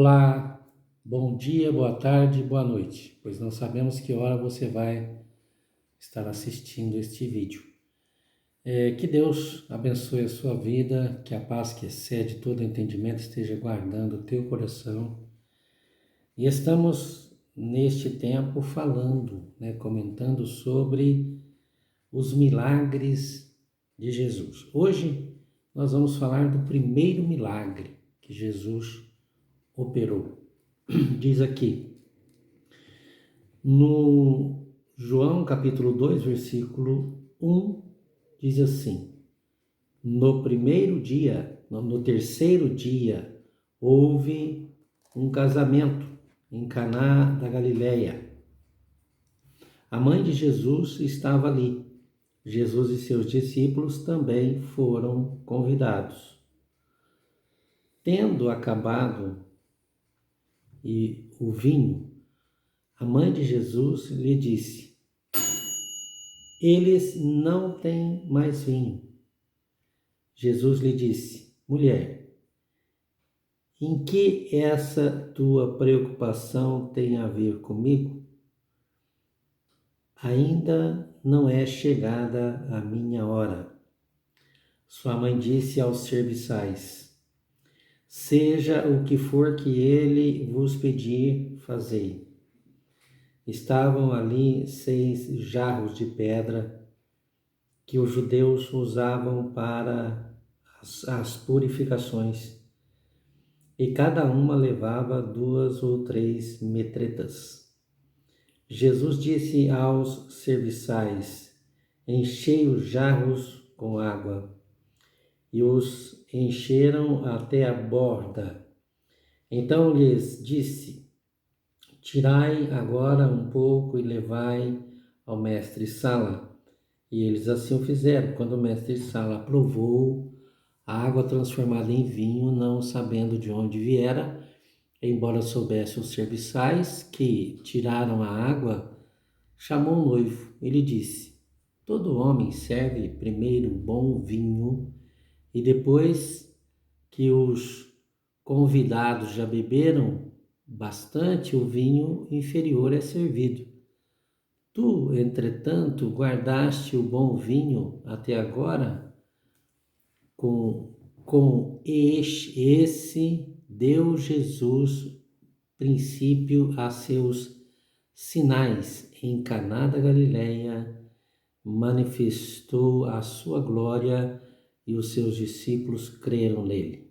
Olá, bom dia, boa tarde, boa noite, pois não sabemos que hora você vai estar assistindo este vídeo. Que Deus abençoe a sua vida, que a paz que excede todo entendimento esteja guardando o teu coração. E estamos neste tempo falando, comentando sobre os milagres de Jesus. Hoje nós vamos falar do primeiro milagre que Jesus operou. Diz aqui, no João capítulo 2, versículo 1, diz assim: no terceiro dia, houve um casamento em Caná da Galileia. A mãe de Jesus estava ali. Jesus e seus discípulos também foram convidados. Tendo acabado o vinho, a mãe de Jesus lhe disse: eles não têm mais vinho. Jesus lhe disse: mulher, em que essa tua preocupação tem a ver comigo? Ainda não é chegada a minha hora. Sua mãe disse aos serviçais: seja o que for que ele vos pedir, fazei. Estavam ali 6 jarros de pedra que os judeus usavam para as purificações, e cada uma levava 2 ou 3 metretas. Jesus disse aos serviçais: enchei os jarros com água, e os encheram até a borda. Então lhes disse: tirai agora um pouco e levai ao mestre-sala. E eles assim o fizeram. Quando o mestre-sala provou a água transformada em vinho, não sabendo de onde viera, embora soubesse os serviçais que tiraram a água, chamou o noivo. Ele disse: todo homem serve primeiro bom vinho, e depois que os convidados já beberam bastante, o vinho inferior é servido. Tu, entretanto, guardaste o bom vinho até agora. Com esse deu Jesus princípio a seus sinais em Caná da Galileia, manifestou a sua glória e os seus discípulos creram nele.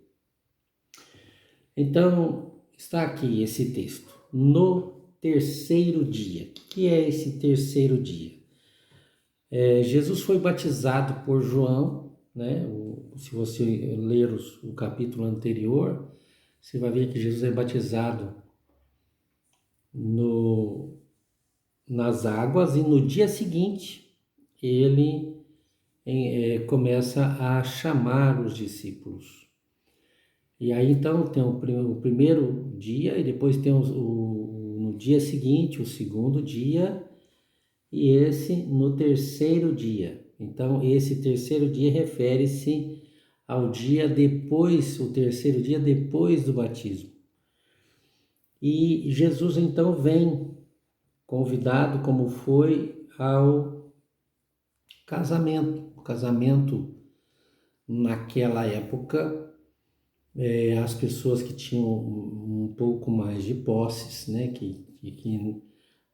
Então, está aqui esse texto. No terceiro dia. O que é esse terceiro dia? Jesus foi batizado por João, né? Se você ler o capítulo anterior, você vai ver que Jesus é batizado nas águas, e no dia seguinte ele começa a chamar os discípulos. E aí então tem o primeiro dia, e depois tem no dia seguinte, o segundo dia, e esse no terceiro dia. Então, esse terceiro dia refere-se ao dia depois, o terceiro dia depois do batismo. E Jesus então vem convidado, como foi, ao casamento. O casamento, naquela época, as pessoas que tinham um pouco mais de posses, né, que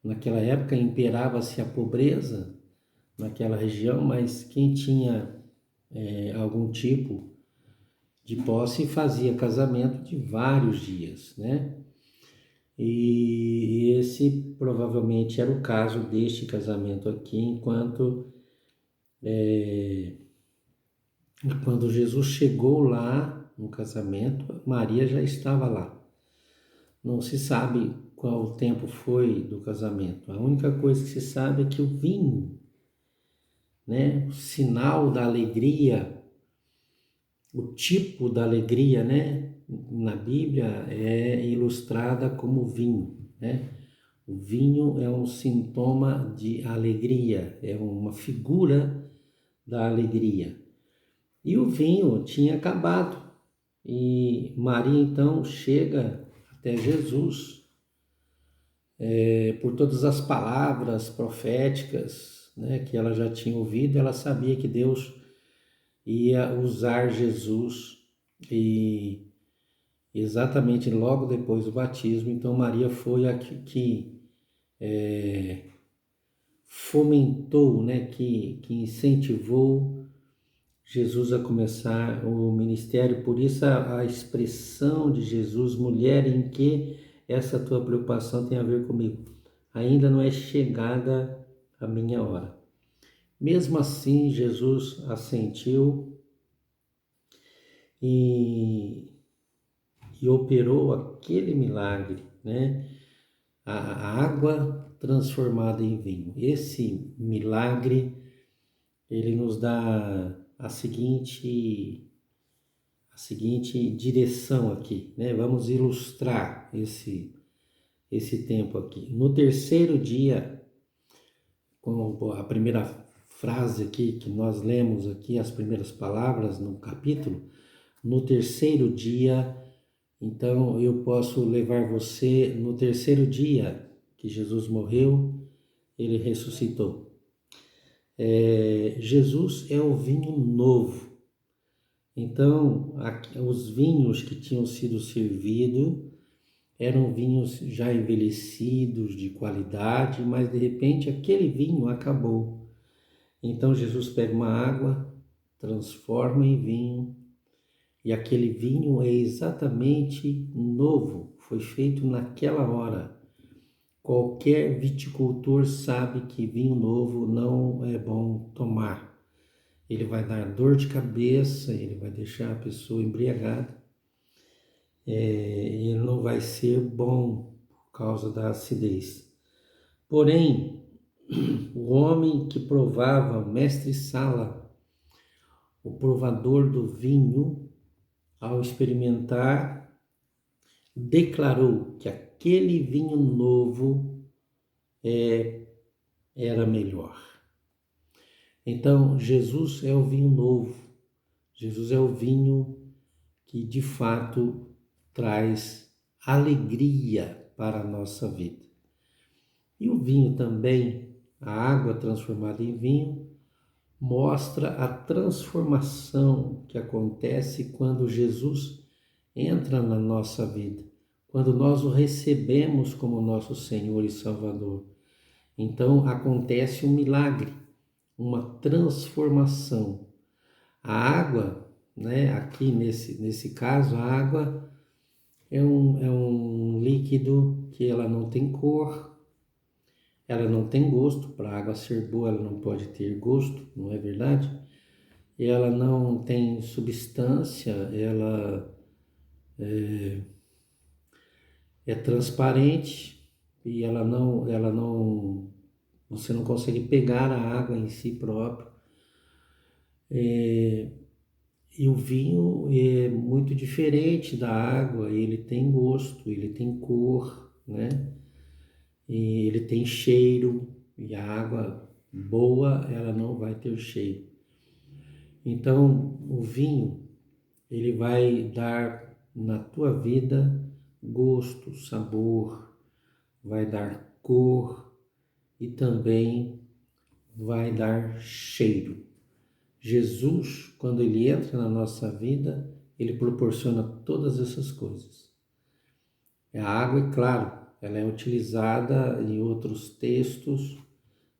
naquela época imperava-se a pobreza naquela região, mas quem tinha algum tipo de posse fazia casamento de vários dias, né? E esse provavelmente era o caso deste casamento aqui, quando Jesus chegou lá no casamento, Maria já estava lá. Não se sabe qual o tempo foi do casamento. A única coisa que se sabe é que o vinho, né, o sinal da alegria, o tipo da alegria, né, na Bíblia é ilustrada como vinho, né? O vinho é um sintoma de alegria, é uma figura da alegria. E o vinho tinha acabado. E Maria então chega até Jesus, por todas as palavras proféticas, né, que ela já tinha ouvido, ela sabia que Deus ia usar Jesus e exatamente logo depois do batismo, então Maria foi a que fomentou, né, que incentivou Jesus a começar o ministério. Por isso a expressão de Jesus, mulher, em que essa tua preocupação tem a ver comigo? Ainda não é chegada a minha hora. Mesmo assim, Jesus assentiu e operou aquele milagre, né? A água transformada em vinho. Esse milagre, ele nos dá a seguinte direção aqui, né? Vamos ilustrar esse tempo aqui. No terceiro dia, com a primeira frase aqui que nós lemos aqui, as primeiras palavras no capítulo, no terceiro dia, então eu posso levar você no terceiro dia que Jesus morreu, ele ressuscitou. Jesus é o vinho novo. Então, os vinhos que tinham sido servidos eram vinhos já envelhecidos, de qualidade, mas de repente aquele vinho acabou. Então Jesus pega uma água, transforma em vinho, e aquele vinho é exatamente novo, foi feito naquela hora. Qualquer viticultor sabe que vinho novo não é bom tomar. Ele vai dar dor de cabeça, ele vai deixar a pessoa embriagada. Ele não vai ser bom por causa da acidez. Porém, o homem que provava, o mestre Sala, o provador do vinho, ao experimentar, declarou que aquele vinho novo era melhor. Então, Jesus é o vinho novo. Jesus é o vinho que de fato traz alegria para a nossa vida. E o vinho também, a água transformada em vinho, mostra a transformação que acontece quando Jesus entra na nossa vida, quando nós o recebemos como nosso Senhor e Salvador. Então acontece um milagre, uma transformação. A água, né, aqui nesse caso, a água é um líquido que ela não tem cor, ela não tem gosto. Para a água ser boa, ela não pode ter gosto, não é verdade? Ela não tem substância, ela é transparente e você não consegue pegar a água em si próprio. E o vinho é muito diferente da água, ele tem gosto, ele tem cor, né? E ele tem cheiro, e a água boa, ela não vai ter cheiro. Então, o vinho, ele vai dar na tua vida gosto, sabor, vai dar cor e também vai dar cheiro. Jesus, quando ele entra na nossa vida, ele proporciona todas essas coisas. A água, é claro, ela é utilizada em outros textos,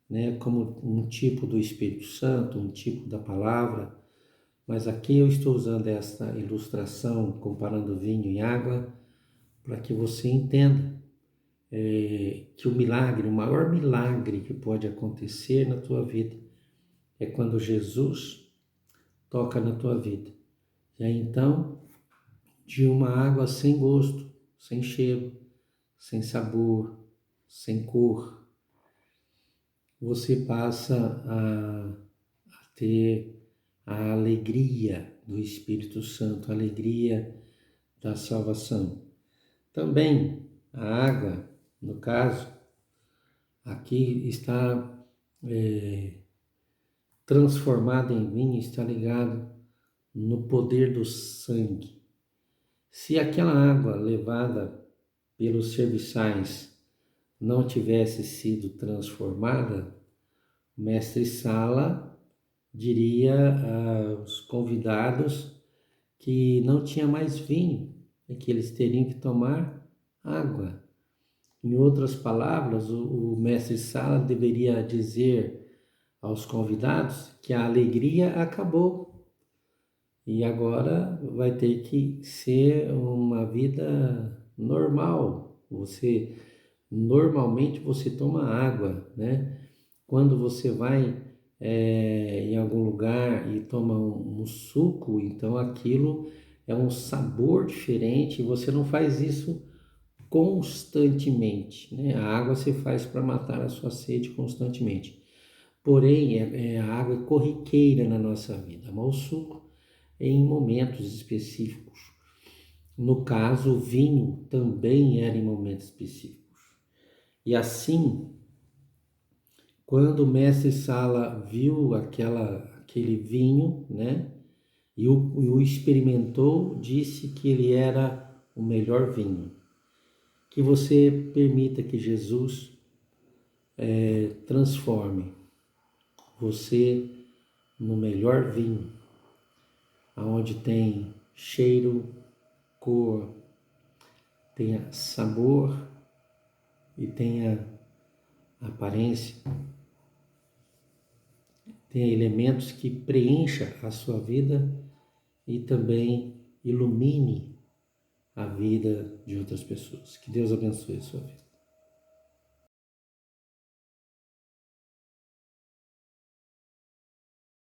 né, como um tipo do Espírito Santo, um tipo da palavra, mas aqui eu estou usando esta ilustração, comparando vinho e água, para que você entenda que o milagre, o maior milagre que pode acontecer na tua vida é quando Jesus toca na tua vida. E aí então, de uma água sem gosto, sem cheiro, sem sabor, sem cor, você passa a ter a alegria do Espírito Santo, a alegria da salvação. Também a água, no caso, aqui está transformada em vinho, está ligado no poder do sangue. Se aquela água levada pelos serviçais não tivesse sido transformada, o mestre Sala diria aos convidados que não tinha mais vinho e que eles teriam que tomar água. Em outras palavras, o mestre Sala deveria dizer aos convidados que a alegria acabou e agora vai ter que ser uma vida normal. Normalmente você toma água, né? Quando você vai em algum lugar e toma um suco, então aquilo é um sabor diferente. Você não faz isso constantemente, né? A água você faz para matar a sua sede constantemente. Porém, a água é corriqueira na nossa vida, mas o suco é em momentos específicos. No caso, o vinho também era em momentos específicos. E assim, quando o mestre Sala viu aquele vinho, né, e o experimentou, disse que ele era o melhor vinho. Que você permita que Jesus transforme você no melhor vinho, aonde tem cheiro, cor, tenha sabor e tenha aparência, tenha elementos que preencha a sua vida e também ilumine a vida de outras pessoas. Que Deus abençoe a sua vida.